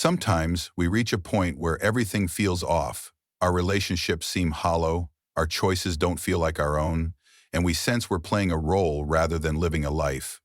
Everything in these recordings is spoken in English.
Sometimes we reach a point where everything feels off. Our relationships seem hollow, our choices don't feel like our own, and we sense we're playing a role rather than living a life.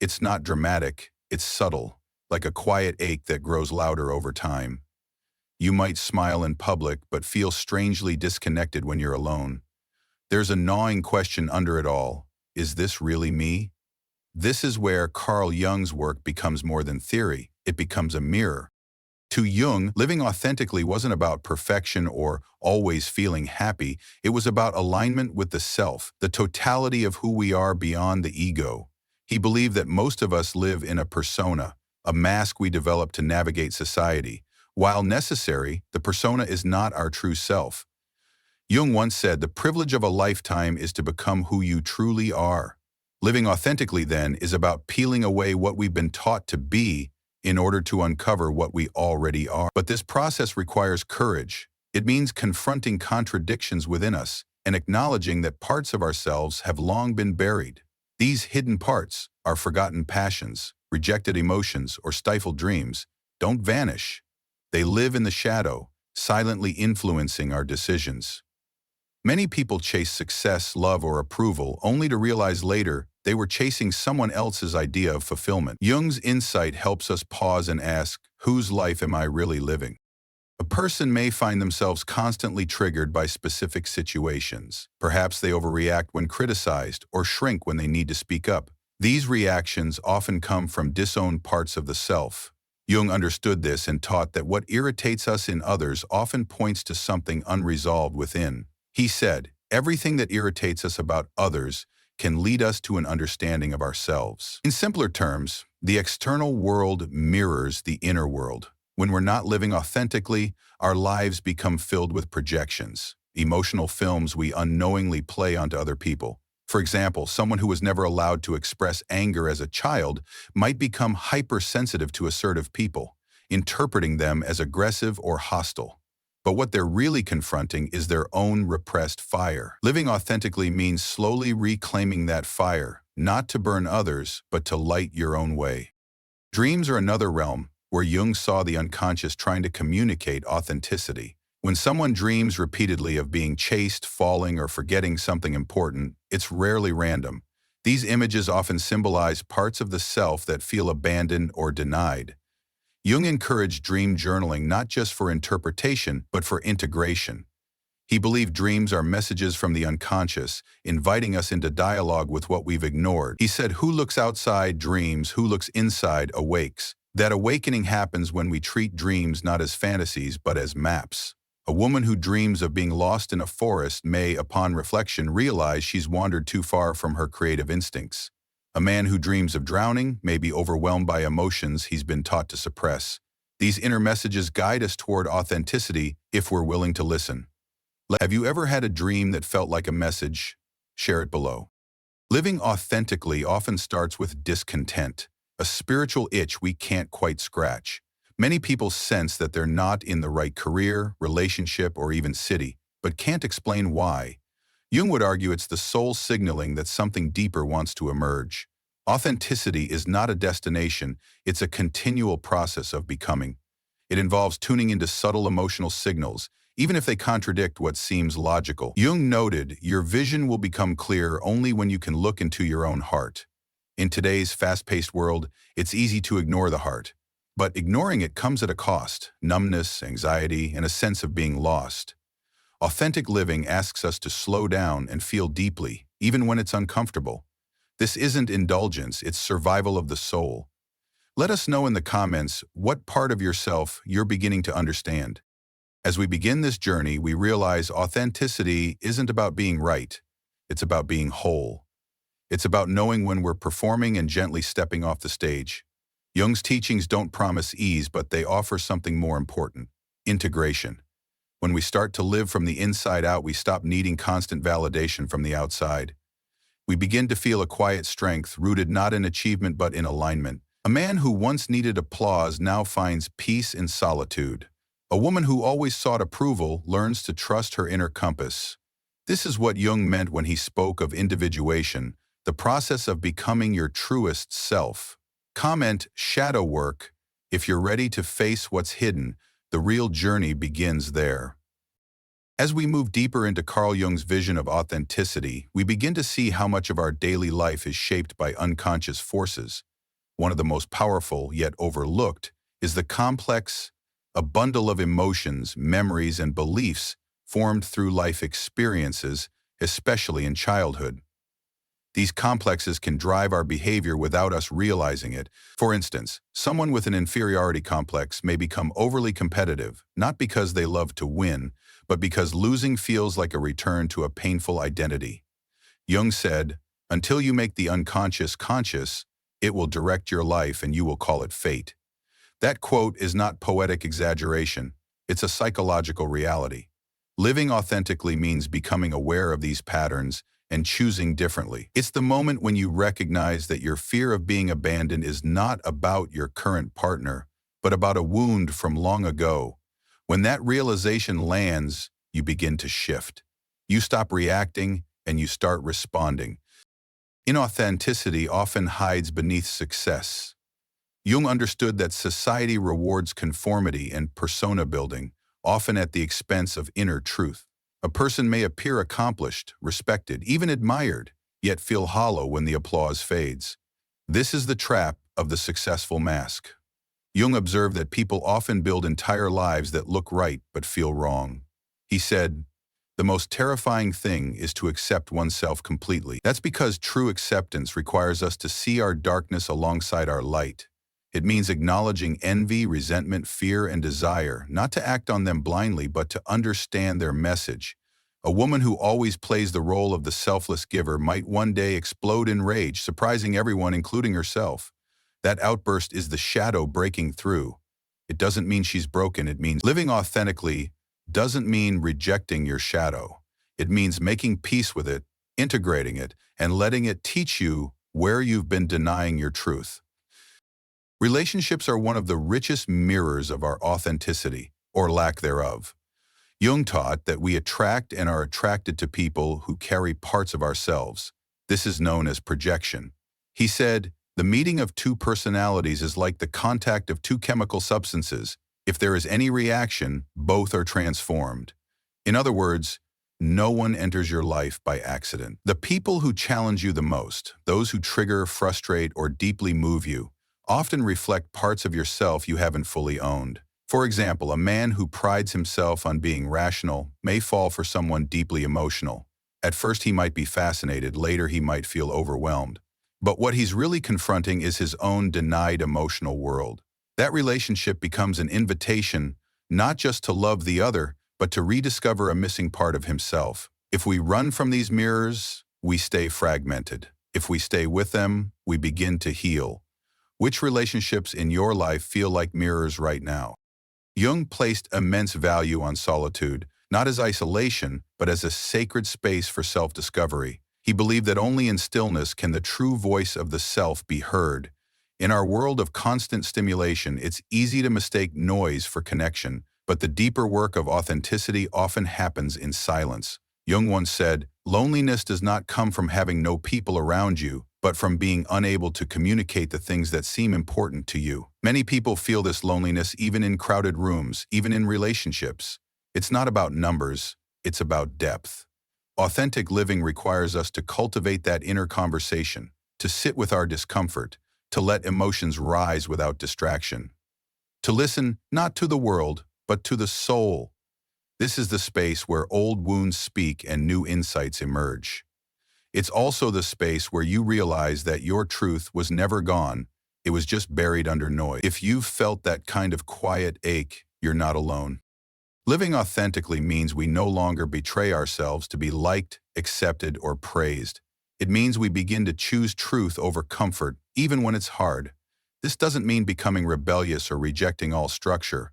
It's not dramatic, it's subtle, like a quiet ache that grows louder over time. You might smile in public but feel strangely disconnected when you're alone. There's a gnawing question under it all. Is this really me? This is where Carl Jung's work becomes more than theory. It becomes a mirror. To Jung, living authentically wasn't about perfection or always feeling happy. It was about alignment with the self, the totality of who we are beyond the ego. He believed that most of us live in a persona, a mask we develop to navigate society. While necessary, the persona is not our true self. Jung once said, "The privilege of a lifetime is to become who you truly are." Living authentically, then, is about peeling away what we've been taught to be in order to uncover what we already are. But this process requires courage. It means confronting contradictions within us and acknowledging that parts of ourselves have long been buried. These hidden parts, our forgotten passions, rejected emotions, or stifled dreams, don't vanish. They live in the shadow, silently influencing our decisions. Many people chase success, love, or approval only to realize later they were chasing someone else's idea of fulfillment. Jung's insight helps us pause and ask, whose life am I really living? A person may find themselves constantly triggered by specific situations. Perhaps they overreact when criticized or shrink when they need to speak up. These reactions often come from disowned parts of the self. Jung understood this and taught that what irritates us in others often points to something unresolved within. He said, everything that irritates us about others can lead us to an understanding of ourselves. In simpler terms, the external world mirrors the inner world. When we're not living authentically, our lives become filled with projections, emotional films we unknowingly play onto other people. For example, someone who was never allowed to express anger as a child might become hypersensitive to assertive people, interpreting them as aggressive or hostile. But what they're really confronting is their own repressed fire. Living authentically means slowly reclaiming that fire, not to burn others, but to light your own way. Dreams are another realm where Jung saw the unconscious trying to communicate authenticity. When someone dreams repeatedly of being chased, falling, or forgetting something important, it's rarely random. These images often symbolize parts of the self that feel abandoned or denied. Jung encouraged dream journaling not just for interpretation, but for integration. He believed dreams are messages from the unconscious, inviting us into dialogue with what we've ignored. He said, "Who looks outside dreams, who looks inside awakes." That awakening happens when we treat dreams not as fantasies, but as maps. A woman who dreams of being lost in a forest may, upon reflection, realize she's wandered too far from her creative instincts. A man who dreams of drowning may be overwhelmed by emotions he's been taught to suppress. These inner messages guide us toward authenticity if we're willing to listen. Have you ever had a dream that felt like a message? Share it below. Living authentically often starts with discontent, a spiritual itch we can't quite scratch. Many people sense that they're not in the right career, relationship, or even city, but can't explain why. Jung would argue it's the soul signaling that something deeper wants to emerge. Authenticity is not a destination, it's a continual process of becoming. It involves tuning into subtle emotional signals, even if they contradict what seems logical. Jung noted, your vision will become clear only when you can look into your own heart. In today's fast-paced world, it's easy to ignore the heart. But ignoring it comes at a cost: numbness, anxiety, and a sense of being lost. Authentic living asks us to slow down and feel deeply, even when it's uncomfortable. This isn't indulgence, it's survival of the soul. Let us know in the comments what part of yourself you're beginning to understand. As we begin this journey, we realize authenticity isn't about being right. It's about being whole. It's about knowing when we're performing and gently stepping off the stage. Jung's teachings don't promise ease, but they offer something more important: integration. When we start to live from the inside out, we stop needing constant validation from the outside. We begin to feel a quiet strength rooted not in achievement but in alignment. A man who once needed applause now finds peace in solitude. A woman who always sought approval learns to trust her inner compass. This is what Jung meant when he spoke of individuation, the process of becoming your truest self. Comment shadow work If you're ready to face what's hidden, the real journey begins there. As we move deeper into Carl Jung's vision of authenticity, we begin to see how much of our daily life is shaped by unconscious forces. One of the most powerful, yet overlooked, is the complex, a bundle of emotions, memories, and beliefs formed through life experiences, especially in childhood. These complexes can drive our behavior without us realizing it. For instance, someone with an inferiority complex may become overly competitive, not because they love to win, but because losing feels like a return to a painful identity. Jung said, "Until you make the unconscious conscious, it will direct your life and you will call it fate." That quote is not poetic exaggeration, it's a psychological reality. Living authentically means becoming aware of these patterns and choosing differently. It's the moment when you recognize that your fear of being abandoned is not about your current partner, but about a wound from long ago. When that realization lands, you begin to shift. You stop reacting and you start responding. Inauthenticity often hides beneath success. Jung understood that society rewards conformity and persona building, often at the expense of inner truth. A person may appear accomplished, respected, even admired, yet feel hollow when the applause fades. This is the trap of the successful mask. Jung observed that people often build entire lives that look right but feel wrong. He said, "The most terrifying thing is to accept oneself completely." That's because true acceptance requires us to see our darkness alongside our light. It means acknowledging envy, resentment, fear, and desire, not to act on them blindly, but to understand their message. A woman who always plays the role of the selfless giver might one day explode in rage, surprising everyone, including herself. That outburst is the shadow breaking through. It doesn't mean she's broken. It means living authentically doesn't mean rejecting your shadow. It means making peace with it, integrating it, and letting it teach you where you've been denying your truth. Relationships are one of the richest mirrors of our authenticity, or lack thereof. Jung taught that we attract and are attracted to people who carry parts of ourselves. This is known as projection. He said, "The meeting of two personalities is like the contact of two chemical substances. If there is any reaction, both are transformed." In other words, no one enters your life by accident. The people who challenge you the most, those who trigger, frustrate, or deeply move you, often reflect parts of yourself you haven't fully owned. For example, a man who prides himself on being rational may fall for someone deeply emotional. At first he might be fascinated, later he might feel overwhelmed. But what he's really confronting is his own denied emotional world. That relationship becomes an invitation not just to love the other, but to rediscover a missing part of himself. If we run from these mirrors, we stay fragmented. If we stay with them, we begin to heal. Which relationships in your life feel like mirrors right now? Jung placed immense value on solitude, not as isolation, but as a sacred space for self-discovery. He believed that only in stillness can the true voice of the self be heard. In our world of constant stimulation, it's easy to mistake noise for connection, but the deeper work of authenticity often happens in silence. Jung once said, "Loneliness does not come from having no people around you, but from being unable to communicate the things that seem important to you." Many people feel this loneliness even in crowded rooms, even in relationships. It's not about numbers, it's about depth. Authentic living requires us to cultivate that inner conversation, to sit with our discomfort, to let emotions rise without distraction, to listen not to the world, but to the soul. This is the space where old wounds speak and new insights emerge. It's also the space where you realize that your truth was never gone, it was just buried under noise. If you've felt that kind of quiet ache, you're not alone. Living authentically means we no longer betray ourselves to be liked, accepted, or praised. It means we begin to choose truth over comfort, even when it's hard. This doesn't mean becoming rebellious or rejecting all structure.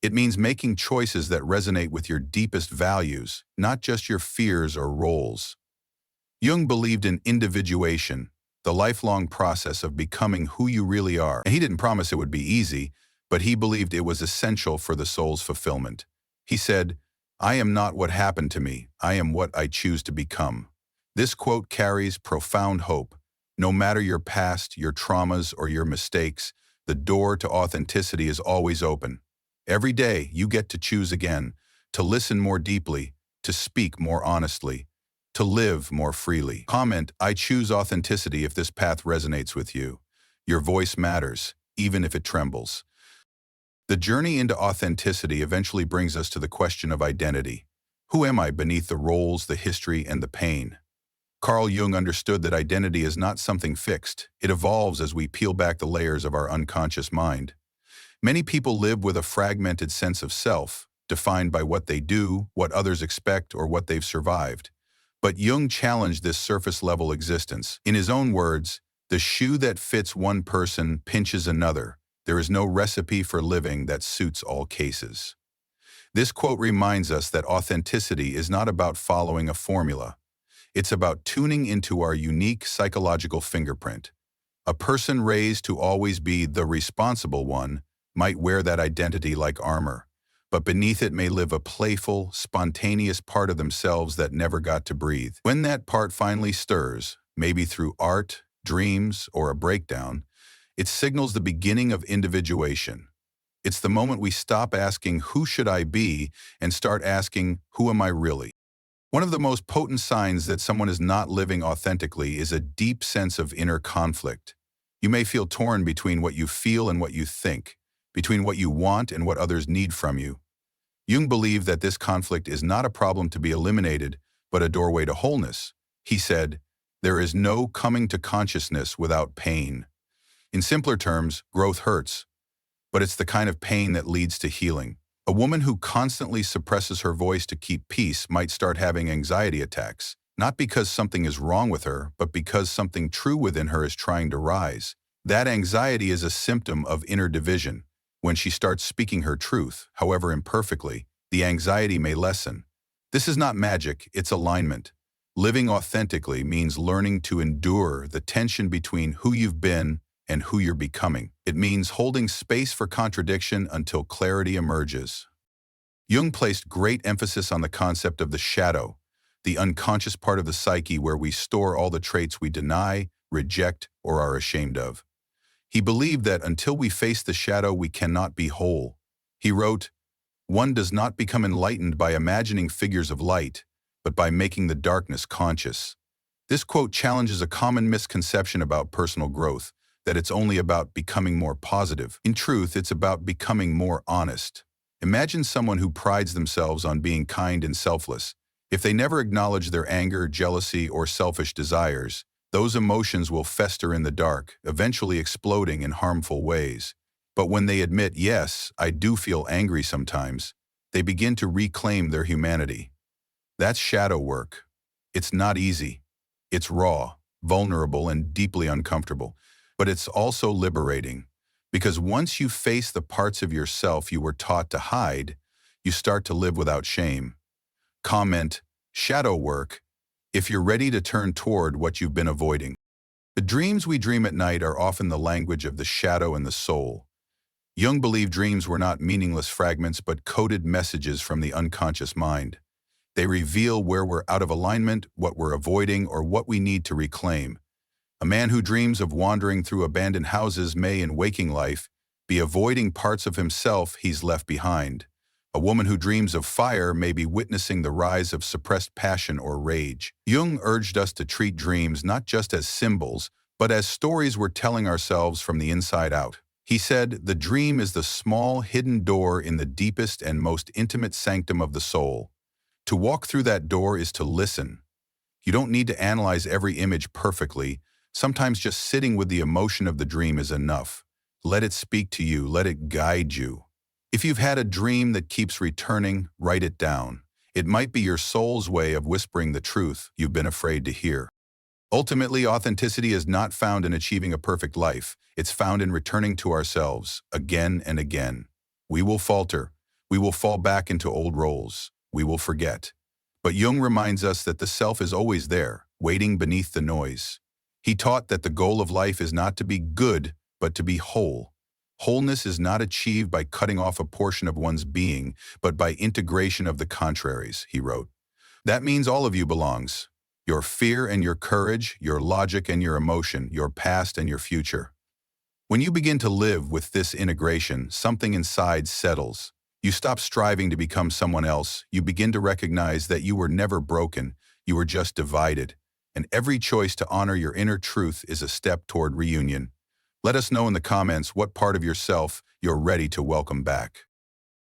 It means making choices that resonate with your deepest values, not just your fears or roles. Jung believed in individuation, the lifelong process of becoming who you really are. And he didn't promise it would be easy, but he believed it was essential for the soul's fulfillment. He said, "I am not what happened to me, I am what I choose to become." This quote carries profound hope. No matter your past, your traumas, or your mistakes, The door to authenticity is always open. Every day, you get to choose again, to listen more deeply, to speak more honestly, to live more freely. Comment, I choose authenticity if this path resonates with you. Your voice matters, even if it trembles. The journey into authenticity eventually brings us to the question of identity. Who am I beneath the roles, the history, and the pain? Carl Jung understood that identity is not something fixed. It evolves as we peel back the layers of our unconscious mind. Many people live with a fragmented sense of self, defined by what they do, what others expect, or what they've survived. But Jung challenged this surface-level existence. In his own words, the shoe that fits one person pinches another. There is no recipe for living that suits all cases. This quote reminds us that authenticity is not about following a formula. It's about tuning into our unique psychological fingerprint. A person raised to always be the responsible one might wear that identity like armor, but beneath it may live a playful, spontaneous part of themselves that never got to breathe. When that part finally stirs, maybe through art, dreams, or a breakdown, it signals the beginning of individuation. It's the moment we stop asking, who should I be, and start asking, who am I really? One of the most potent signs that someone is not living authentically is a deep sense of inner conflict. You may feel torn between what you feel and what you think, between what you want and what others need from you. Jung believed that this conflict is not a problem to be eliminated, but a doorway to wholeness. He said, "There is no coming to consciousness without pain." In simpler terms, growth hurts, but it's the kind of pain that leads to healing. A woman who constantly suppresses her voice to keep peace might start having anxiety attacks, not because something is wrong with her, but because something true within her is trying to rise. That anxiety is a symptom of inner division. When she starts speaking her truth, however imperfectly, the anxiety may lessen. This is not magic, it's alignment. Living authentically means learning to endure the tension between who you've been and who you're becoming. It means holding space for contradiction until clarity emerges. Jung placed great emphasis on the concept of the shadow, the unconscious part of the psyche where we store all the traits we deny, reject, or are ashamed of. He believed that until we face the shadow, we cannot be whole. He wrote, "One does not become enlightened by imagining figures of light, but by making the darkness conscious." This quote challenges a common misconception about personal growth, that it's only about becoming more positive. In truth, it's about becoming more honest. Imagine someone who prides themselves on being kind and selfless. If they never acknowledge their anger, jealousy, or selfish desires, those emotions will fester in the dark, eventually exploding in harmful ways. But when they admit, yes, I do feel angry sometimes, they begin to reclaim their humanity. That's shadow work. It's not easy. It's raw, vulnerable, and deeply uncomfortable. But it's also liberating, because once you face the parts of yourself you were taught to hide, you start to live without shame. Comment, shadow work, if you're ready to turn toward what you've been avoiding. The dreams we dream at night are often the language of the shadow and the soul. Jung believed dreams were not meaningless fragments but coded messages from the unconscious mind. They reveal where we're out of alignment, what we're avoiding, or what we need to reclaim. A man who dreams of wandering through abandoned houses may, in waking life, be avoiding parts of himself he's left behind. A woman who dreams of fire may be witnessing the rise of suppressed passion or rage. Jung urged us to treat dreams not just as symbols, but as stories we're telling ourselves from the inside out. He said, "The dream is the small, hidden door in the deepest and most intimate sanctum of the soul. To walk through that door is to listen. You don't need to analyze every image perfectly. Sometimes just sitting with the emotion of the dream is enough. Let it speak to you, let it guide you. If you've had a dream that keeps returning, write it down. It might be your soul's way of whispering the truth you've been afraid to hear." Ultimately, authenticity is not found in achieving a perfect life. It's found in returning to ourselves again and again. We will falter. We will fall back into old roles. We will forget. But Jung reminds us that the self is always there, waiting beneath the noise. He taught that the goal of life is not to be good, but to be whole. Wholeness is not achieved by cutting off a portion of one's being, but by integration of the contraries, he wrote. That means all of you belongs. Your fear and your courage, your logic and your emotion, your past and your future. When you begin to live with this integration, something inside settles. You stop striving to become someone else. You begin to recognize that you were never broken, you were just divided. And every choice to honor your inner truth is a step toward reunion. Let us know in the comments what part of yourself you're ready to welcome back.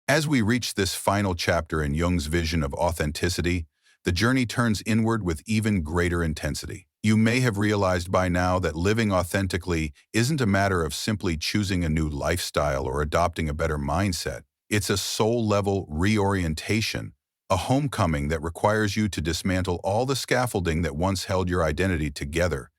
As we reach this final chapter in Jung's vision of authenticity, the journey turns inward with even greater intensity. You may have realized by now that living authentically isn't a matter of simply choosing a new lifestyle or adopting a better mindset. It's a soul-level reorientation, a homecoming that requires you to dismantle all the scaffolding that once held your identity together.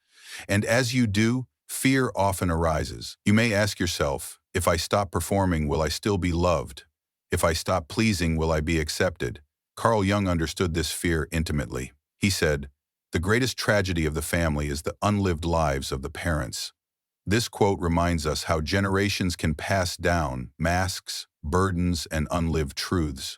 And as you do, fear often arises. You may ask yourself, if I stop performing, will I still be loved? If I stop pleasing, will I be accepted? Carl Jung understood this fear intimately. He said, "The greatest tragedy of the family is the unlived lives of the parents." This quote reminds us how generations can pass down masks, burdens, and unlived truths.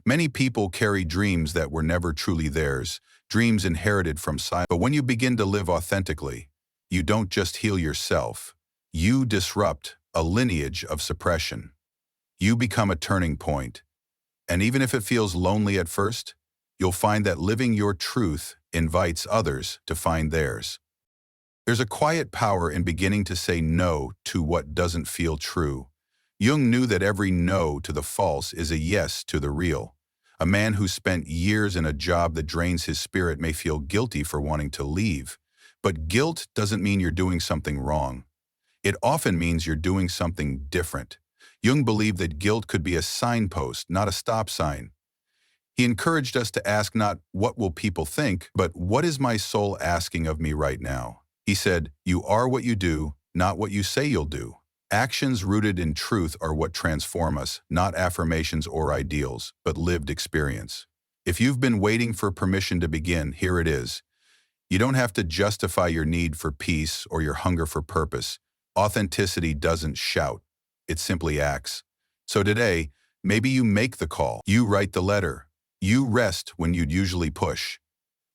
Many people carry dreams that were never truly theirs, dreams inherited from silence. But when you begin to live authentically, you don't just heal yourself. You disrupt a lineage of suppression. You become a turning point. And even if it feels lonely at first, you'll find that living your truth invites others to find theirs. There's a quiet power in beginning to say no to what doesn't feel true. Jung knew that every no to the false is a yes to the real. A man who spent years in a job that drains his spirit may feel guilty for wanting to leave. But guilt doesn't mean you're doing something wrong. It often means you're doing something different. Jung believed that guilt could be a signpost, not a stop sign. He encouraged us to ask not, "What will people think?" but "What is my soul asking of me right now?" He said, "You are what you do, not what you say you'll do." Actions rooted in truth are what transform us, not affirmations or ideals, but lived experience. If you've been waiting for permission to begin, here it is. You don't have to justify your need for peace or your hunger for purpose. Authenticity doesn't shout. It simply acts. So today, maybe you make the call. You write the letter. You rest when you'd usually push.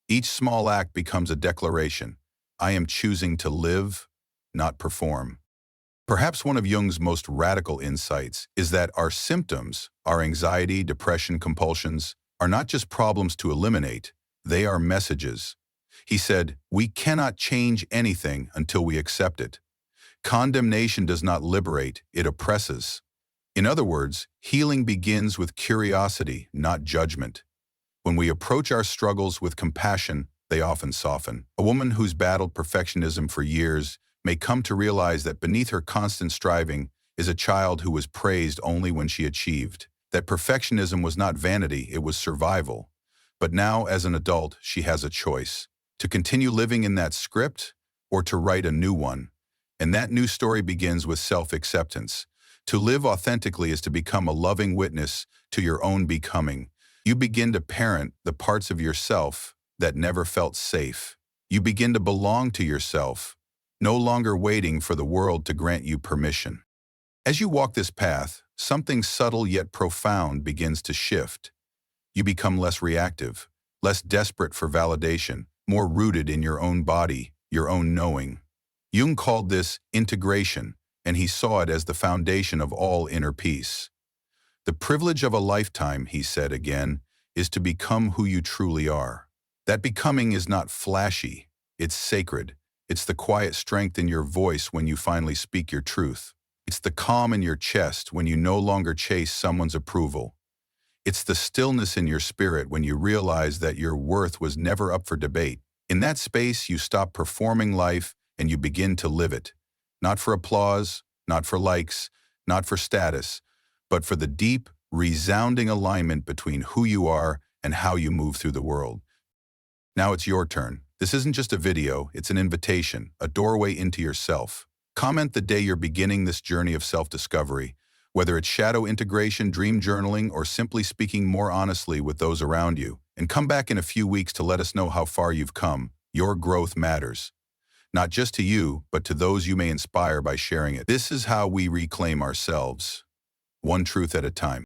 Each small act becomes a declaration. I am choosing to live, not perform. Perhaps one of Jung's most radical insights is that our symptoms, our anxiety, depression, compulsions, are not just problems to eliminate, they are messages. He said, "We cannot change anything until we accept it." Condemnation does not liberate, it oppresses. In other words, healing begins with curiosity, not judgment. When we approach our struggles with compassion, they often soften. A woman who's battled perfectionism for years may come to realize that beneath her constant striving is a child who was praised only when she achieved. That perfectionism was not vanity, it was survival. But now, as an adult, she has a choice: to continue living in that script or to write a new one. And that new story begins with self-acceptance. To live authentically is to become a loving witness to your own becoming. You begin to parent the parts of yourself that never felt safe. You begin to belong to yourself, no longer waiting for the world to grant you permission. As you walk this path, something subtle yet profound begins to shift. You become less reactive, less desperate for validation, more rooted in your own body, your own knowing. Jung called this integration, and he saw it as the foundation of all inner peace. The privilege of a lifetime, he said again, is to become who you truly are. That becoming is not flashy, it's sacred. It's the quiet strength in your voice when you finally speak your truth. It's the calm in your chest when you no longer chase someone's approval. It's the stillness in your spirit when you realize that your worth was never up for debate. In that space, you stop performing life and you begin to live it. Not for applause, not for likes, not for status, but for the deep, resounding alignment between who you are and how you move through the world. Now it's your turn. This isn't just a video, it's an invitation, a doorway into yourself. Comment the day you're beginning this journey of self-discovery, whether it's shadow integration, dream journaling, or simply speaking more honestly with those around you. And come back in a few weeks to let us know how far you've come. Your growth matters. Not just to you, but to those you may inspire by sharing it. This is how we reclaim ourselves, one truth at a time.